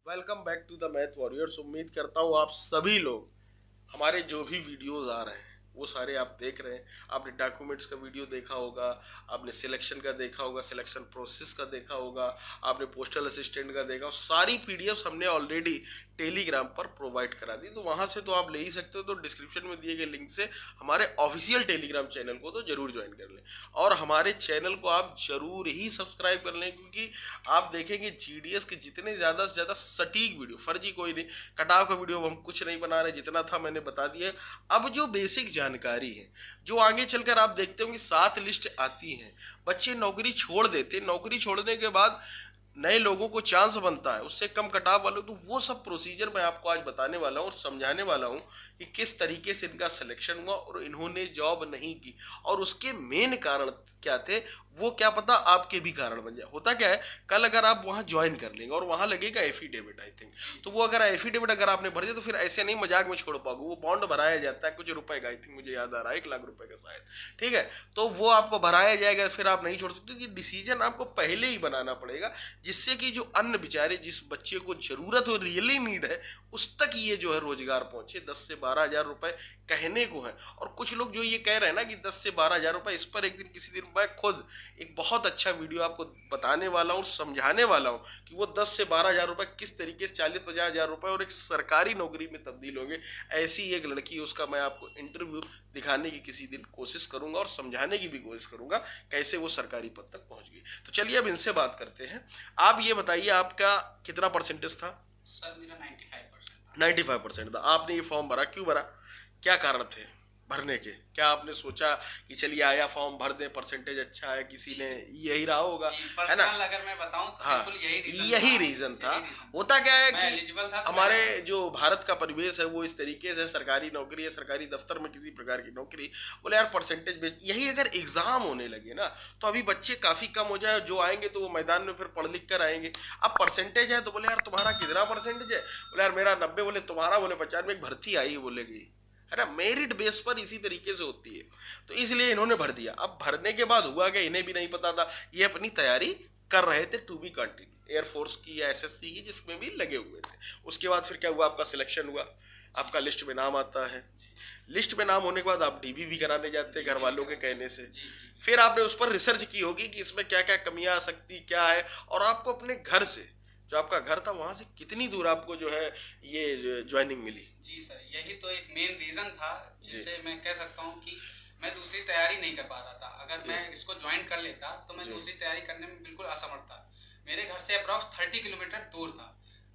Welcome back to the Math Warriors. उम्मीद करता हूँ आप सभी लोग हमारे जो भी वीडियोस आ रहे हैं वो सारे आप देख रहे हैं। आपने डॉक्यूमेंट्स का वीडियो देखा होगा, आपने सिलेक्शन का देखा होगा, सिलेक्शन प्रोसेस का देखा होगा, आपने पोस्टल असिस्टेंट का देखा, सारी पीडीएफ्स हमने ऑलरेडी टेलीग्राम पर प्रोवाइड करा दी, तो वहां से तो आप ले ही सकते हो। तो डिस्क्रिप्शन में दिए गए लिंक से हमारे ऑफिशियल टेलीग्राम चैनल को तो जरूर ज्वाइन कर लें और हमारे चैनल को आप जरूर ही सब्सक्राइब कर लें, क्योंकि आप देखेंगे जीडीएस के जितने ज़्यादा से ज़्यादा सटीक वीडियो, फर्जी कोई नहीं, कटाव का वीडियो हम कुछ नहीं बना रहे, जितना था मैंने बता दिया। अब जो बेसिक जानकारी है जो आगे चलकर आप देखते होंगे 7 लिस्ट आती है, बच्चे नौकरी छोड़ देते, नौकरी छोड़ने के बाद नए लोगों को चांस बनता है, उससे कम कटाव वालों, तो वो सब प्रोसीजर मैं आपको आज बताने वाला हूँ और समझाने वाला हूँ कि किस तरीके से इनका सिलेक्शन हुआ और इन्होंने जॉब नहीं की और उसके मेन कारण क्या थे, वो क्या पता आपके भी कारण बन जाए। होता क्या है, कल अगर आप वहाँ ज्वाइन कर लेंगे और वहाँ लगेगा एफिडेविट, आई थिंक, तो वो अगर एफिडेविट अगर आपने भर दिया तो फिर ऐसे नहीं मजाक में छोड़ पाओगे, वो बॉन्ड भराया जाता है कुछ रुपए का, आई थिंक मुझे याद आ रहा है 1 लाख रुपए का शायद, ठीक है, तो वो आपको भराया जाएगा, फिर आप नहीं छोड़ सकते। ये डिसीजन आपको पहले ही बनाना पड़ेगा, जिससे कि जो अन्य बेचारे जिस बच्चे को जरूरत हो, रियली नीड है, उस तक ये जो है रोजगार पहुंचे। 10 से 12 हजार रुपए कहने को है, और कुछ लोग जो ये कह रहे हैं ना कि 10 से 12 हजार रुपए, इस पर एक दिन किसी दिन मैं खुद एक बहुत अच्छा वीडियो आपको बताने वाला हूँ, समझाने वाला हूँ कि वो 10 से 12 हजार रुपए किस तरीके से 40-50 हजार रुपए और एक सरकारी नौकरी में तब्दील होंगे। ऐसी एक लड़की, उसका मैं आपको इंटरव्यू दिखाने की किसी दिन कोशिश करूंगा और समझाने की भी कोशिश करूंगा कैसे वो सरकारी पद तक पहुंच गई। तो चलिए अब इनसे बात करते हैं। आप ये बताइए आपका कितना परसेंटेज था? सर मेरा 95% था। 95% था। आपने ये फॉर्म भरा, क्यों भरा, क्या कारण थे भरने के? क्या आपने सोचा कि चलिए आया फॉर्म भर दे, परसेंटेज अच्छा है, किसी ने यही रहा होगा, है ना? अगर मैं बताऊं तो हाँ, बिल्कुल यही रीजन था। होता क्या है कि एलिजिबल था, हमारे जो भारत का परिवेश है वो इस तरीके से, सरकारी नौकरी है, सरकारी दफ्तर में किसी प्रकार की नौकरी, बोले यार परसेंटेज में यही अगर एग्जाम होने लगे ना तो अभी बच्चे काफी कम हो जाए, जो आएंगे तो वो मैदान में फिर पढ़ लिख कर आएंगे। अब परसेंटेज है तो बोले यार तुम्हारा कितना परसेंटेज है, बोले यार मेरा 90, बोले तुम्हारा, बोले 95, एक भर्ती आई बोलेगी, है ना, मेरिट बेस पर इसी तरीके से होती है, तो इसलिए इन्होंने भर दिया। अब भरने के बाद हुआ क्या, इन्हें भी नहीं पता था, ये अपनी तैयारी कर रहे थे टू बी कंटिन्यू, एयरफोर्स की या एसएससी की, जिसमें भी लगे हुए थे। उसके बाद फिर क्या हुआ, आपका सिलेक्शन हुआ, आपका लिस्ट में नाम आता है, लिस्ट में नाम होने के बाद आप डीबी भी कराने जाते हैं घर वालों के कहने से। फिर आपने उस पर रिसर्च की होगी कि इसमें क्या क्या कमियां आ सकती क्या है, और आपको अपने घर से, जो आपका घर था वहां से कितनी दूर आपको जो है ये ज्वाइनिंग मिली? जी सर, यही तो एक मेन रीजन था जिससे मैं कह सकता हूँ कि मैं दूसरी तैयारी नहीं कर पा रहा था। अगर मैं इसको ज्वाइन कर लेता तो मैं दूसरी तैयारी करने में बिल्कुल असमर्थ था। मेरे घर से अप्रॉक्स 30 किलोमीटर दूर था,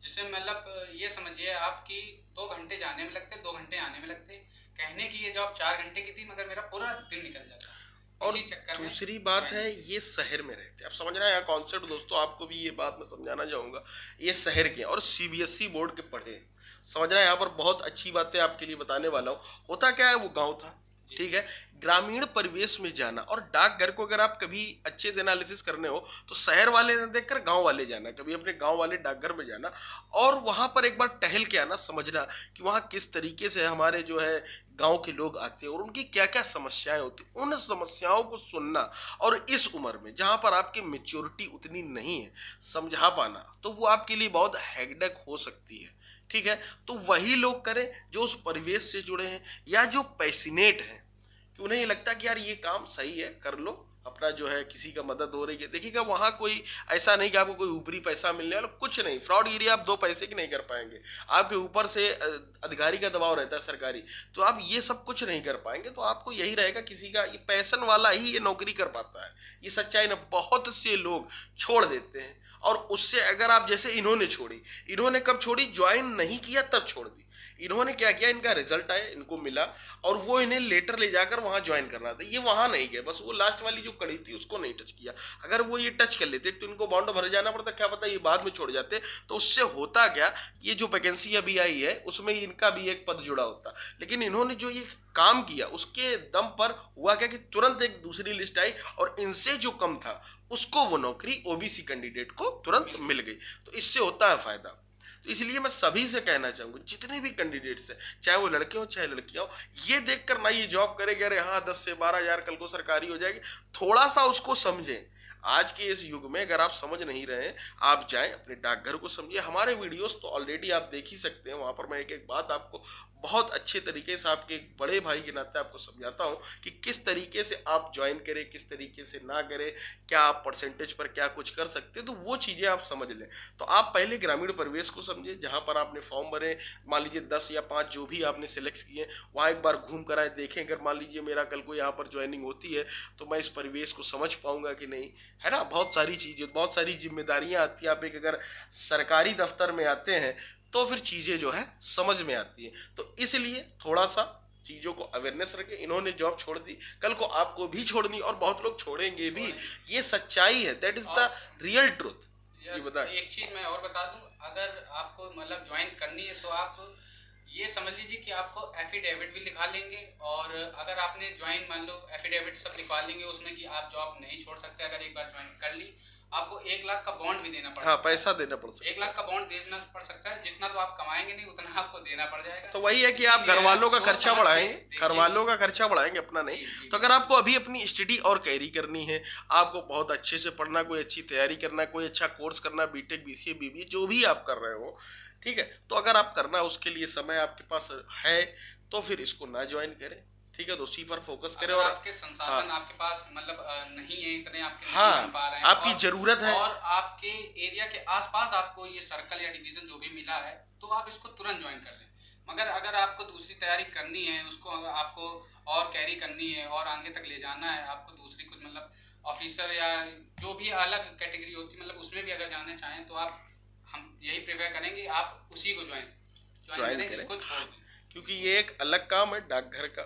जिसमें मतलब ये समझिए आप कि 2 घंटे जाने में लगते, 2 घंटे आने में लगते। कहने की ये जॉब 4 घंटे की थी, मगर मेरा पूरा दिन निकल जाता। और दूसरी बात है, ये शहर में रहते हैं, आप समझ रहे हैं कॉन्सेप्ट दोस्तों, आपको भी ये बात मैं समझाना चाहूंगा, ये शहर के और सीबीएसई बोर्ड के पढ़े, समझ रहे हैं, यहाँ पर बहुत अच्छी बातें आपके लिए बताने वाला हूँ। होता क्या है, वो गाँव था, ठीक है, ग्रामीण परिवेश में जाना, और डाकघर को अगर आप कभी अच्छे से एनालिसिस करने हो तो शहर वाले न देखकर गांव वाले जाना, कभी अपने गांव वाले डाकघर में जाना और वहां पर एक बार टहल के आना, समझना कि वहां किस तरीके से हमारे जो है गांव के लोग आते हैं और उनकी क्या क्या समस्याएं होती, उन समस्याओं को सुनना, और इस उम्र में जहां पर आपकी मेच्योरिटी उतनी नहीं है समझा पाना, तो वो आपके लिए बहुत हेडेक हो सकती है, ठीक है। तो वही लोग करें जो उस परिवेश से जुड़े हैं या जो पैसिनेट हैं, कि उन्हें ये लगता है कि यार ये काम सही है, कर लो, अपना जो है किसी का मदद हो रही है। देखिएगा वहाँ कोई ऐसा नहीं कि आपको कोई ऊपरी पैसा मिलने वाला, कुछ नहीं, फ्रॉड गिरी आप 2 पैसे की नहीं कर पाएंगे, आपके ऊपर से अधिकारी का दबाव रहता है सरकारी, तो आप ये सब कुछ नहीं कर पाएंगे। तो आपको यही रहेगा, किसी का ये पैसन वाला ही ये नौकरी कर पाता है, ये सच्चाई ना। बहुत से लोग छोड़ देते हैं, और उससे अगर आप, जैसे इन्होंने छोड़ी, इन्होंने कब छोड़ी, ज्वाइन नहीं किया तब छोड़ दी। इन्होंने क्या किया, इनका रिजल्ट आया, इनको मिला, और वो इन्हें लेटर ले जाकर वहां ज्वाइन करना था, ये वहां नहीं गए, बस वो लास्ट वाली जो कड़ी थी उसको नहीं टच किया। अगर वो ये टच कर लेते तो इनको बॉन्ड भर जाना पड़ता, क्या पता ये बाद में छोड़ जाते, तो उससे होता क्या, ये जो वैकेंसी अभी आई है उसमें इनका भी एक पद जुड़ा होता। लेकिन इन्होंने जो ये काम किया उसके दम पर हुआ क्या कि तुरंत एक दूसरी लिस्ट आई और इनसे जो कम था उसको वो नौकरी ओबीसी कैंडिडेट को तुरंत मिल गई। तो इससे होता है फायदा। तो इसलिए मैं सभी से कहना चाहूंगा, जितने भी कैंडिडेट्स हैं, चाहे वो लड़के हो चाहे लड़कियां हो, ये देखकर ना ये जॉब करेंगे अरे हाँ 10 से 12 हजार कल को सरकारी हो जाएगी, थोड़ा सा उसको समझें। आज के इस युग में अगर आप समझ नहीं रहे हैं, आप जाएं अपने डाकघर को समझिए। हमारे वीडियोस तो ऑलरेडी आप देख ही सकते हैं, वहां पर मैं एक एक बात आपको बहुत अच्छे तरीके से आपके एक बड़े भाई के नाते आपको समझाता हूं कि किस तरीके से आप ज्वाइन करें, किस तरीके से ना करें, क्या आप परसेंटेज पर क्या कुछ कर सकते हैं, तो वो चीज़ें आप समझ लें। तो आप पहले ग्रामीण परिवेश को समझिए, जहाँ पर आपने फॉर्म भरे, मान लीजिए 10 या 5 जो भी आपने सिलेक्ट किए, वहाँ एक बार घूम कर आए, देखें अगर मान लीजिए मेरा कल को यहाँ पर ज्वाइनिंग होती है तो मैं इस परिवेश को समझ पाऊंगा कि नहीं, है ना। बहुत सारी चीज़ें, बहुत सारी जिम्मेदारियाँ आती हैं। आप एक अगर सरकारी दफ्तर में आते हैं तो फिर चीज़ें जो है समझ में आती है। तो इसलिए थोड़ा सा चीज़ों को अवेयरनेस रखें। इन्होंने जॉब छोड़ दी, कल को आपको भी छोड़नी, और बहुत लोग छोड़ेंगे भी। ये सच्चाई है, that is the real truth. ये बताएं। एक चीज मैं और बता दूं, अगर आपको मतलब ज्वाइन करनी है तो आप ये समझ लीजिए कि आपको एफिडेविट भी लिखा लेंगे, और अगर आपने ज्वाइन मान लो एफिडेविट सब लिखवा लेंगे उसमें कि आप जॉब नहीं छोड़ सकते अगर एक बार ज्वाइन कर ली। आपको 1 लाख का बॉन्ड भी देना पड़ हाँ, सकता है। पैसा देना पड़ सकता 1 लाख का बॉन्ड देना पड़ सकता है। जितना तो आप कमाएंगे नहीं उतना आपको देना पड़ जाएगा। है। तो वही है कि आप घर वालों का खर्चा बढ़ाएंगे, घर वालों का खर्चा बढ़ाएंगे, अपना नहीं। तो अगर आपको अभी अपनी स्टडी और कैरी करनी है, आपको बहुत अच्छे से पढ़ना, कोई अच्छी तैयारी करना, कोई अच्छा कोर्स करना, बीटेक, बीसीए, बीबीए जो भी आप कर रहे हो, ठीक है, तो अगर आप करना उसके लिए समय आपके पास है तो फिर इसको ना ज्वाइन करें, ठीक है, तो उसी पर फोकस करें। अगर और आपके संसाधन आपके पास मतलब नहीं है, इतने आपके नहीं हाँ, बन पा रहे हैं, आपकी जरूरत है, और आपके एरिया के आसपास आपको ये सर्कल या डिवीजन जो भी मिला है तो आप इसको तुरंत ज्वाइन कर लें। मगर अगर आपको दूसरी तैयारी करनी है, उसको अगर आपको और कैरी करनी है और आगे तक ले जाना है, आपको दूसरी कुछ मतलब ऑफिसर या जो भी अलग कैटेगरी होती है मतलब उसमें भी अगर जाना चाहें तो आप, हम यही प्रेफर करेंगे आप उसी को ज्वाइन करें, इसको छोड़ दें। क्योंकि ये एक अलग काम है, डाकघर का,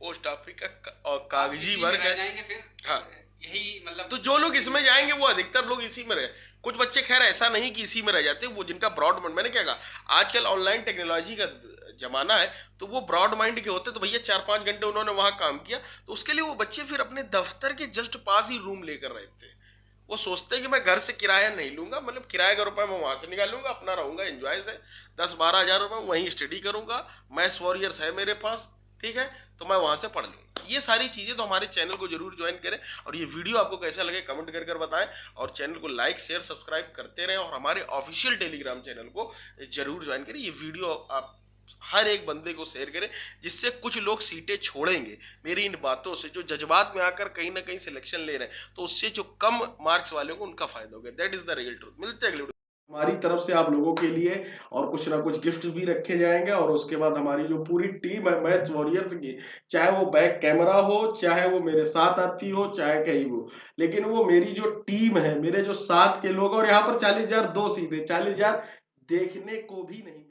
पोस्ट ऑफिस का और कागजी वर्क है। जाएंगे फिर। हाँ, यही मतलब तो जो लोग इसमें जाएंगे वो अधिकतर लोग इसी में रहे। कुछ बच्चे खैर ऐसा नहीं कि इसी में रह जाते, वो जिनका ब्रॉड माइंड, मैंने क्या कहा, आजकल ऑनलाइन टेक्नोलॉजी का जमाना है, तो वो ब्रॉड माइंड के होते, तो भैया 4-5 घंटे उन्होंने वहां काम किया, तो उसके लिए वो बच्चे फिर अपने दफ्तर के जस्ट पास ही रूम लेकर रहते हैं। वो सोचते हैं कि मैं घर से किराया नहीं लूंगा, मतलब किराए का रुपया मैं वहां से निकालूंगा, अपना रहूंगा, एंजॉय से 10-12 हज़ार रुपये वहीं स्टडी करूंगा, मैथ्स वॉरियर्स है मेरे पास, ठीक है, तो मैं वहां से पढ़ लूंगा। ये सारी चीजें तो हमारे चैनल को जरूर ज्वाइन करें, और ये वीडियो आपको कैसा लगे कमेंट कर बताएं, और चैनल को लाइक शेयर सब्सक्राइब करते रहें, और हमारे ऑफिशियल टेलीग्राम चैनल को जरूर ज्वाइन करें। ये वीडियो आप हर एक बंदे को शेयर करें, जिससे कुछ लोग सीटें छोड़ेंगे मेरी इन बातों से, जो जज्बात में आकर कहीं ना कहीं सिलेक्शन ले रहे हैं, तो उससे जो कम मार्क्स वाले को उनका फायदा होगा। That is the real truth. मिलते हैं अगले वीडियो। हमारी तरफ से आप लोगों के लिए और कुछ ना कुछ गिफ्ट भी रखे जाएंगे, और उसके बाद हमारी जो पूरी टीम है मैथ्स वॉरियर्स की, चाहे वो बैक कैमरा हो, चाहे वो मेरे साथ आती हो, चाहे कहीं वो, लेकिन वो मेरी जो टीम है, मेरे जो साथ के लोग, और यहाँ पर 40,000 2 सीधे 40,000 देखने को भी नहीं मिले।